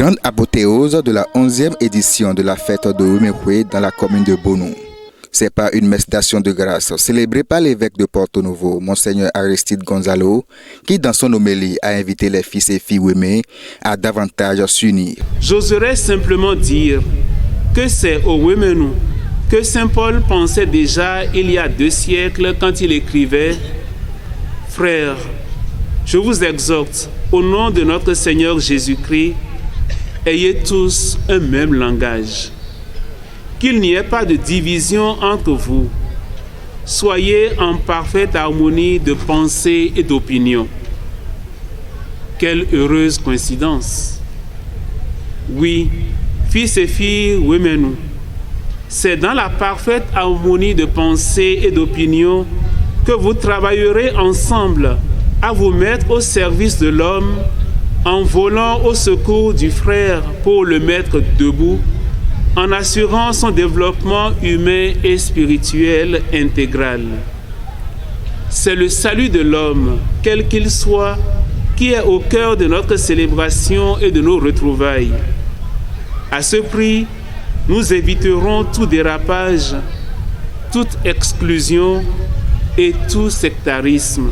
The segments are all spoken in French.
Grande apothéose de la 11e édition de la fête de Wemekwe dans la commune de Bonou. C'est par une messe d'action de grâce célébrée par l'évêque de Porto Novo, Monseigneur Aristide Gonzalo, qui dans son homélie a invité les fils et filles Weme à davantage s'unir. J'oserais simplement dire que c'est au Wemenu que Saint Paul pensait déjà il y a 2 siècles quand il écrivait « Frères, je vous exhorte au nom de notre Seigneur Jésus-Christ, ayez tous un même langage. Qu'il n'y ait pas de division entre vous. Soyez en parfaite harmonie de pensée et d'opinion. » Quelle heureuse coïncidence! Oui, fils et filles Wemenu, c'est dans la parfaite harmonie de pensée et d'opinion que vous travaillerez ensemble à vous mettre au service de l'homme en volant au secours du frère pour le mettre debout, en assurant son développement humain et spirituel intégral. C'est le salut de l'homme, quel qu'il soit, qui est au cœur de notre célébration et de nos retrouvailles. À ce prix, nous éviterons tout dérapage, toute exclusion et tout sectarisme.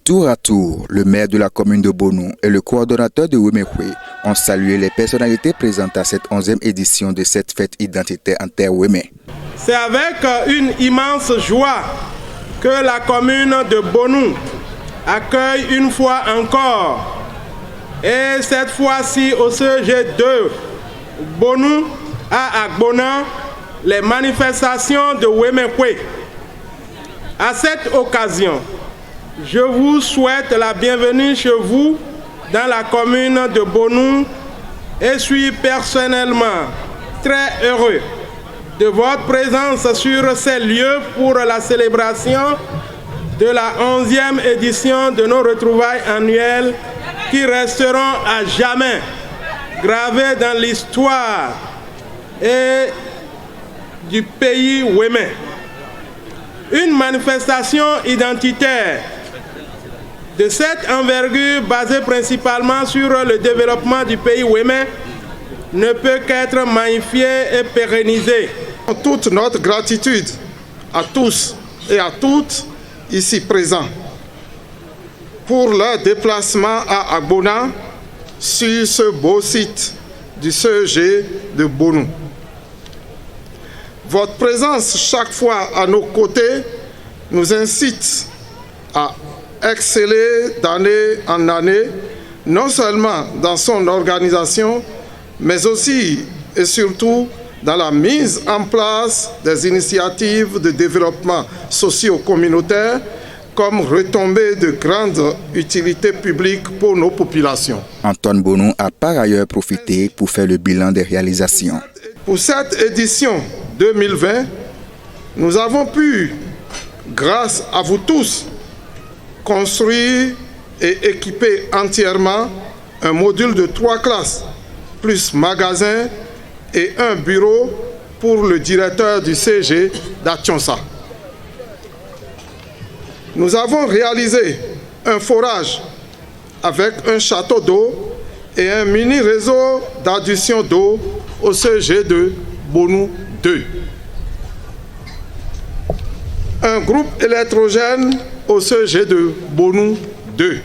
Tour à tour, le maire de la commune de Bonou et le coordonnateur de Wemekwe ont salué les personnalités présentes à cette 11e édition de cette fête identitaire en terre Weme. C'est avec une immense joie que la commune de Bonou accueille une fois encore, et cette fois-ci au CG de Bonou à Agbona, les manifestations de Wemekwe. À cette occasion, je vous souhaite la bienvenue chez vous dans la commune de Bonou et suis personnellement très heureux de votre présence sur ces lieux pour la célébration de la 11e édition de nos retrouvailles annuelles qui resteront à jamais gravées dans l'histoire et du pays Weme. Une manifestation identitaire de cette envergure, basée principalement sur le développement du pays Weme, ne peut qu'être magnifiée et pérennisée. Toute notre gratitude à tous et à toutes ici présents pour leur déplacement à Agbona sur ce beau site du CEG de Bonou. Votre présence chaque fois à nos côtés nous incite à exceller d'année en année, non seulement dans son organisation, mais aussi et surtout dans la mise en place des initiatives de développement socio-communautaire comme retombées de grande utilité publique pour nos populations. Antoine Bonou a par ailleurs profité pour faire le bilan des réalisations. Pour cette édition 2020, nous avons pu, grâce à vous tous, construire et équiper entièrement un module de 3 classes, plus magasin et un bureau pour le directeur du CG d'Ationsa. Nous avons réalisé un forage avec un château d'eau et un mini-réseau d'adduction d'eau au CG de Bonou 2. Un groupe électrogène au CG de Bonou 2.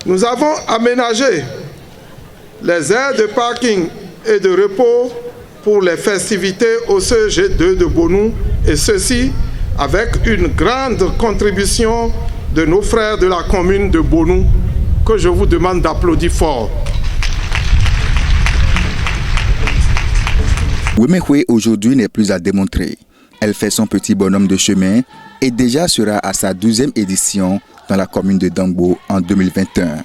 Nous avons aménagé les aires de parking et de repos pour les festivités au CG2 de Bonou, et ceci avec une grande contribution de nos frères de la commune de Bonou, que je vous demande d'applaudir fort. Wemekwe aujourd'hui n'est plus à démontrer. Elle fait son petit bonhomme de chemin et déjà sera à sa 12e édition dans la commune de Dangbo en 2021.